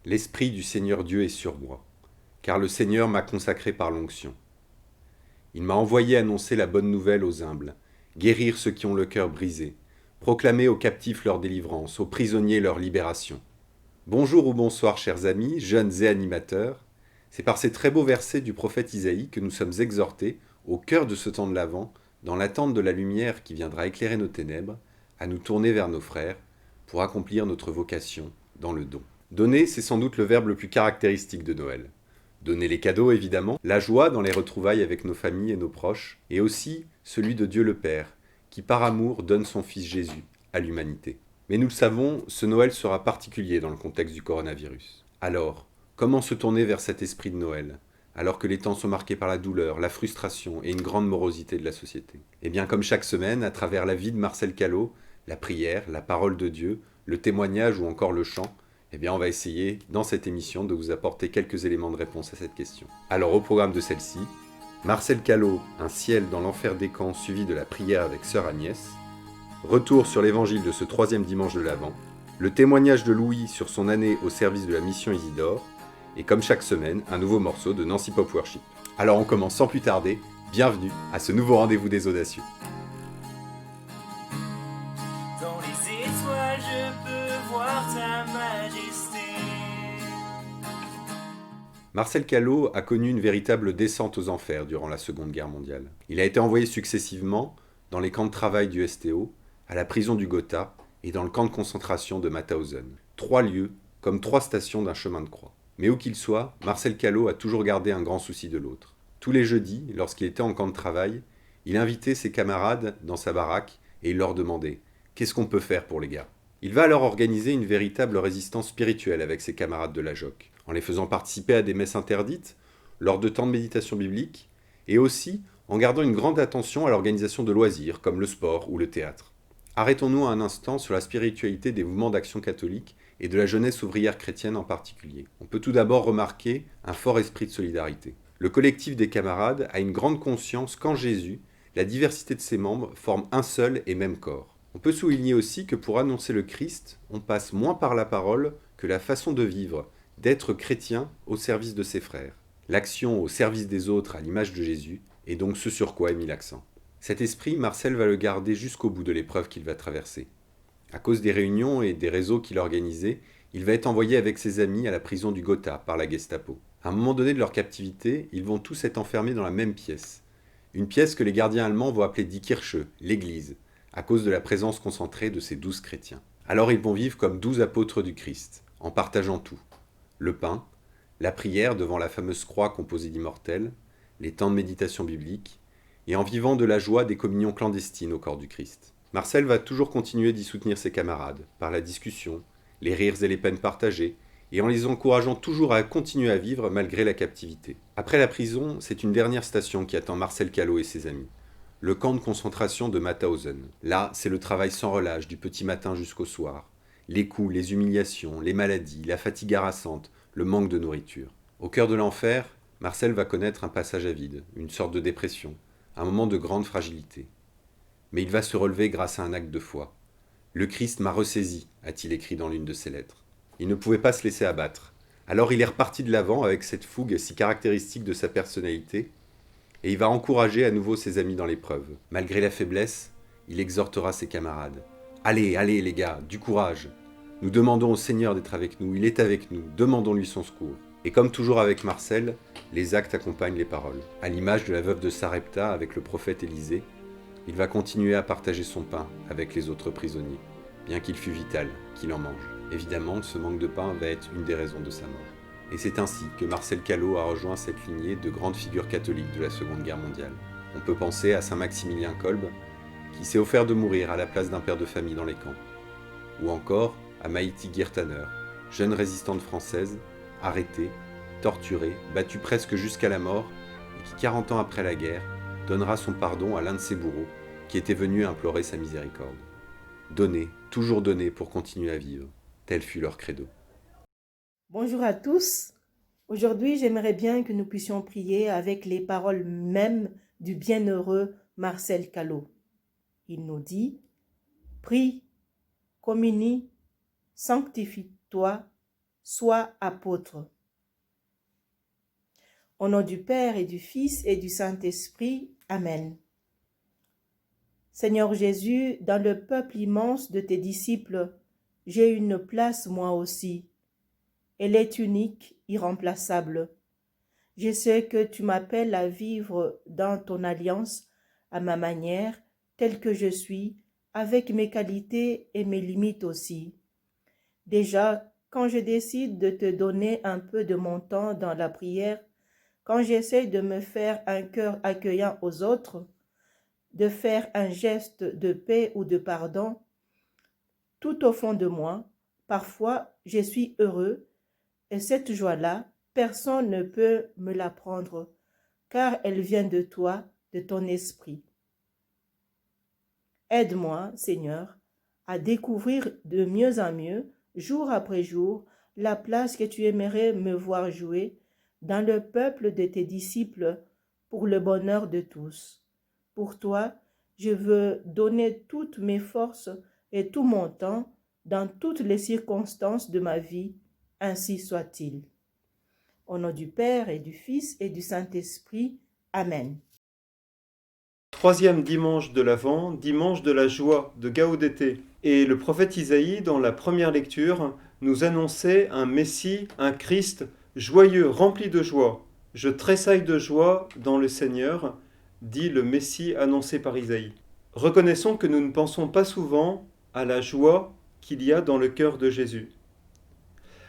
L'Esprit du Seigneur Dieu est sur moi, car le Seigneur m'a consacré par l'onction. Il m'a envoyé annoncer la bonne nouvelle aux humbles, guérir ceux qui ont le cœur brisé, proclamer aux captifs leur délivrance, aux prisonniers leur libération. Bonjour ou bonsoir chers amis, jeunes et animateurs. C'est par ces très beaux versets du prophète Isaïe que nous sommes exhortés, au cœur de ce temps de l'Avent, dans l'attente de la lumière qui viendra éclairer nos ténèbres, à nous tourner vers nos frères pour accomplir notre vocation dans le don. Donner, c'est sans doute le verbe le plus caractéristique de Noël. Donner les cadeaux, évidemment, la joie dans les retrouvailles avec nos familles et nos proches, et aussi celui de Dieu le Père, qui par amour donne son Fils Jésus à l'humanité. Mais nous le savons, ce Noël sera particulier dans le contexte du coronavirus. Alors, comment se tourner vers cet esprit de Noël, alors que les temps sont marqués par la douleur, la frustration et une grande morosité de la société? Eh bien, comme chaque semaine, à travers la vie de Marcel Callot, la prière, la parole de Dieu, le témoignage ou encore le chant, eh bien, on va essayer, dans cette émission, de vous apporter quelques éléments de réponse à cette question. Alors, au programme de celle-ci, Marcel Callot, un ciel dans l'enfer des camps suivi de la prière avec sœur Agnès, retour sur l'évangile de ce troisième dimanche de l'Avent, le témoignage de Louis sur son année au service de la mission Isidore, et comme chaque semaine, un nouveau morceau de Nancy Pop Worship. Alors on commence sans plus tarder, bienvenue à ce nouveau rendez-vous des audacieux. Dans les étoiles, je peux voir ta majesté. Marcel Callot a connu une véritable descente aux enfers durant la Seconde Guerre mondiale. Il a été envoyé successivement dans les camps de travail du STO, à la prison du Gotha et dans le camp de concentration de Mauthausen. 3 lieux, comme 3 stations d'un chemin de croix. Mais où qu'il soit, Marcel Callot a toujours gardé un grand souci de l'autre. Tous les jeudis, lorsqu'il était en camp de travail, il invitait ses camarades dans sa baraque et il leur demandait « Qu'est-ce qu'on peut faire pour les gars ?» Il va alors organiser une véritable résistance spirituelle avec ses camarades de la JOC, en les faisant participer à des messes interdites, lors de temps de méditation biblique, et aussi en gardant une grande attention à l'organisation de loisirs comme le sport ou le théâtre. Arrêtons-nous un instant sur la spiritualité des mouvements d'action catholique et de la jeunesse ouvrière chrétienne en particulier. On peut tout d'abord remarquer un fort esprit de solidarité. Le collectif des camarades a une grande conscience qu'en Jésus, la diversité de ses membres forme un seul et même corps. On peut souligner aussi que pour annoncer le Christ, on passe moins par la parole que la façon de vivre, d'être chrétien au service de ses frères. L'action au service des autres à l'image de Jésus est donc ce sur quoi est mis l'accent. Cet esprit, Marcel va le garder jusqu'au bout de l'épreuve qu'il va traverser. À cause des réunions et des réseaux qu'il organisait, il va être envoyé avec ses amis à la prison du Gotha par la Gestapo. À un moment donné de leur captivité, ils vont tous être enfermés dans la même pièce. Une pièce que les gardiens allemands vont appeler Die Kirche, l'église, à cause de la présence concentrée de ces 12 chrétiens. Alors ils vont vivre comme 12 apôtres du Christ, en partageant tout. Le pain, la prière devant la fameuse croix composée d'immortels, les temps de méditation biblique, et en vivant de la joie des communions clandestines au corps du Christ. Marcel va toujours continuer d'y soutenir ses camarades, par la discussion, les rires et les peines partagées, et en les encourageant toujours à continuer à vivre malgré la captivité. Après la prison, c'est une dernière station qui attend Marcel Callot et ses amis. Le camp de concentration de Mauthausen. Là, c'est le travail sans relâche du petit matin jusqu'au soir. Les coups, les humiliations, les maladies, la fatigue harassante, le manque de nourriture. Au cœur de l'enfer, Marcel va connaître un passage à vide, une sorte de dépression, un moment de grande fragilité. Mais il va se relever grâce à un acte de foi. Le Christ m'a ressaisi, a-t-il écrit dans l'une de ses lettres. Il ne pouvait pas se laisser abattre. Alors il est reparti de l'avant avec cette fougue si caractéristique de sa personnalité, et il va encourager à nouveau ses amis dans l'épreuve. Malgré la faiblesse, il exhortera ses camarades. Allez, allez les gars, du courage. Nous demandons au Seigneur d'être avec nous, il est avec nous, demandons-lui son secours. Et comme toujours avec Marcel, les actes accompagnent les paroles. À l'image de la veuve de Sarepta avec le prophète Élisée, il va continuer à partager son pain avec les autres prisonniers, bien qu'il fût vital qu'il en mange. Évidemment, ce manque de pain va être une des raisons de sa mort. Et c'est ainsi que Marcel Callot a rejoint cette lignée de grandes figures catholiques de la Seconde Guerre mondiale. On peut penser à Saint Maximilien Kolbe, qui s'est offert de mourir à la place d'un père de famille dans les camps. Ou encore à Maïti Guirtaner, jeune résistante française, arrêtée, torturée, battue presque jusqu'à la mort, et qui 40 ans après la guerre, donnera son pardon à l'un de ses bourreaux, qui était venu implorer sa miséricorde. Donner, toujours donner pour continuer à vivre, tel fut leur credo. Bonjour à tous. Aujourd'hui, j'aimerais bien que nous puissions prier avec les paroles mêmes du bienheureux Marcel Callot. Il nous dit « Prie, communie, sanctifie-toi, sois apôtre. Au nom du Père et du Fils et du Saint-Esprit. Amen. Seigneur Jésus, dans le peuple immense de tes disciples, j'ai une place moi aussi. Elle est unique, irremplaçable. Je sais que tu m'appelles à vivre dans ton alliance, à ma manière, telle que je suis, avec mes qualités et mes limites aussi. Déjà, quand je décide de te donner un peu de mon temps dans la prière, quand j'essaie de me faire un cœur accueillant aux autres, de faire un geste de paix ou de pardon, tout au fond de moi, parfois je suis heureux, et cette joie-là, personne ne peut me la prendre, car elle vient de toi, de ton esprit. Aide-moi, Seigneur, à découvrir de mieux en mieux, jour après jour, la place que tu aimerais me voir jouer dans le peuple de tes disciples pour le bonheur de tous. Pour toi, je veux donner toutes mes forces et tout mon temps dans toutes les circonstances de ma vie, ainsi soit-il. Au nom du Père et du Fils et du Saint-Esprit. Amen. Troisième dimanche de l'Avent, dimanche de la joie de Gaudété. Et le prophète Isaïe, dans la première lecture, nous annonçait un Messie, un Christ joyeux, rempli de joie. Je tressaille de joie dans le Seigneur, dit le Messie annoncé par Isaïe. Reconnaissons que nous ne pensons pas souvent à la joie qu'il y a dans le cœur de Jésus.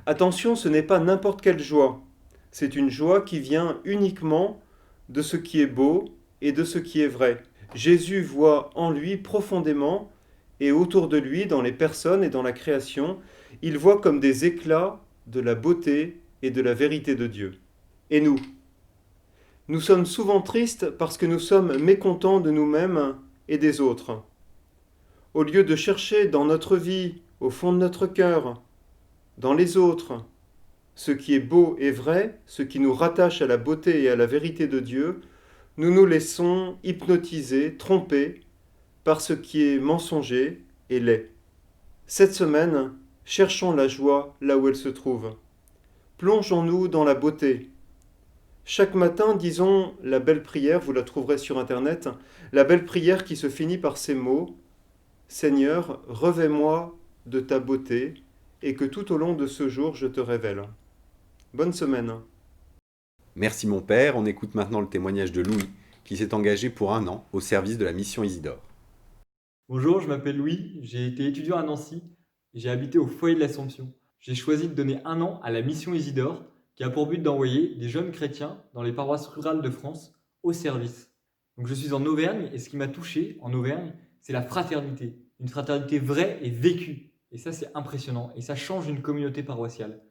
Attention, ce n'est pas n'importe quelle joie. C'est une joie qui vient uniquement de ce qui est beau et de ce qui est vrai. Jésus voit en lui profondément et autour de lui, dans les personnes et dans la création, il voit comme des éclats de la beauté et de la vérité de Dieu. Et nous? Nous sommes souvent tristes parce que nous sommes mécontents de nous-mêmes et des autres. Au lieu de chercher dans notre vie, au fond de notre cœur, dans les autres, ce qui est beau et vrai, ce qui nous rattache à la beauté et à la vérité de Dieu, nous nous laissons hypnotiser, tromper par ce qui est mensonger et laid. Cette semaine, cherchons la joie là où elle se trouve. Plongeons-nous dans la beauté. Chaque matin, disons la belle prière, vous la trouverez sur Internet, la belle prière qui se finit par ces mots « Seigneur, revêt-moi de ta beauté et que tout au long de ce jour je te révèle. » Bonne semaine. Merci mon père, on écoute maintenant le témoignage de Louis, qui s'est engagé pour 1 an au service de la mission Isidore. Bonjour, je m'appelle Louis, j'ai été étudiant à Nancy et j'ai habité au foyer de l'Assomption. J'ai choisi de donner 1 an à la mission Isidore, qui a pour but d'envoyer des jeunes chrétiens dans les paroisses rurales de France au service. Donc je suis en Auvergne et ce qui m'a touché en Auvergne, c'est la fraternité. Une fraternité vraie et vécue. Et ça, c'est impressionnant et ça change une communauté paroissiale.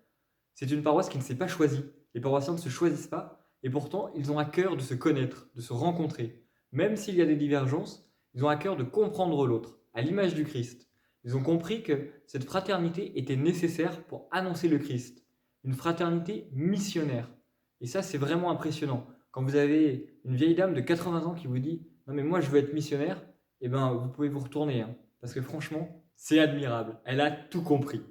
C'est une paroisse qui ne s'est pas choisie. Les paroissiens ne se choisissent pas et pourtant, ils ont à cœur de se connaître, de se rencontrer. Même s'il y a des divergences, ils ont à cœur de comprendre l'autre, à l'image du Christ. Ils ont compris que cette fraternité était nécessaire pour annoncer le Christ. Une fraternité missionnaire. Et ça, c'est vraiment impressionnant. Quand vous avez une vieille dame de 80 ans qui vous dit « Non mais moi, je veux être missionnaire », eh ben, vous pouvez vous retourner. Parce que franchement, c'est admirable. Elle a tout compris.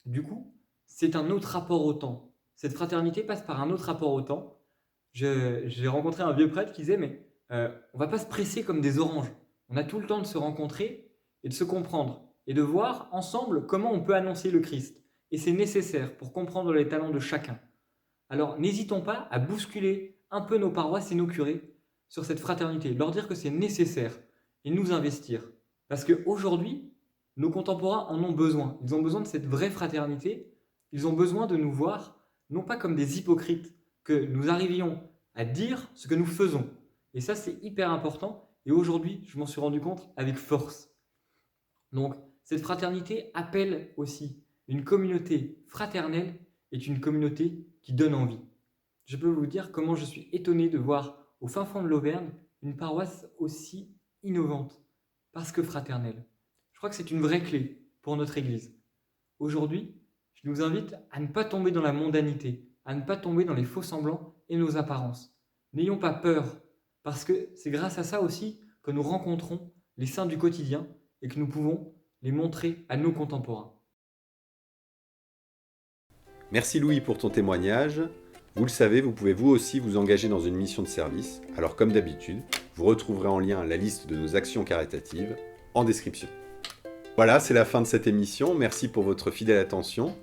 Du coup, c'est un autre rapport au temps. Cette fraternité passe par un autre rapport au temps. J'ai rencontré un vieux prêtre qui disait « Mais on ne va pas se presser comme des oranges. On a tout le temps de se rencontrer et de se comprendre et de voir ensemble comment on peut annoncer le Christ. Et c'est nécessaire pour comprendre les talents de chacun. Alors n'hésitons pas à bousculer un peu nos paroisses et nos curés sur cette fraternité, leur dire que c'est nécessaire et nous investir. Parce qu'aujourd'hui, nos contemporains en ont besoin. Ils ont besoin de cette vraie fraternité. Ils ont besoin de nous voir, non pas comme des hypocrites, que nous arrivions à dire ce que nous faisons. Et ça, c'est hyper important. Et aujourd'hui, je m'en suis rendu compte avec force. Donc, cette fraternité appelle aussi une communauté fraternelle est une communauté qui donne envie. Je peux vous dire comment je suis étonné de voir au fin fond de l'Auvergne une paroisse aussi innovante, parce que fraternelle. Je crois que c'est une vraie clé pour notre Église. Aujourd'hui, je nous invite à ne pas tomber dans la mondanité, à ne pas tomber dans les faux semblants et nos apparences. N'ayons pas peur, parce que c'est grâce à ça aussi que nous rencontrons les saints du quotidien et que nous pouvons les montrer à nos contemporains. Merci Louis pour ton témoignage. Vous le savez, vous pouvez vous aussi vous engager dans une mission de service. Alors comme d'habitude, vous retrouverez en lien la liste de nos actions caritatives en description. Voilà, c'est la fin de cette émission. Merci pour votre fidèle attention.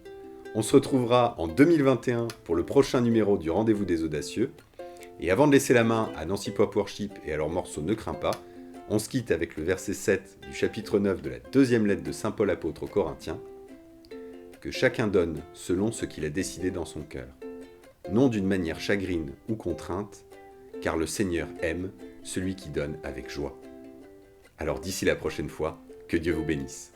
On se retrouvera en 2021 pour le prochain numéro du Rendez-vous des Audacieux. Et avant de laisser la main à Nancy Pop Worship et à leur morceau Ne crains pas, on se quitte avec le verset 7 du chapitre 9 de la deuxième lettre de Saint Paul apôtre aux Corinthiens. Que chacun donne selon ce qu'il a décidé dans son cœur, non d'une manière chagrine ou contrainte, car le Seigneur aime celui qui donne avec joie. Alors d'ici la prochaine fois, que Dieu vous bénisse.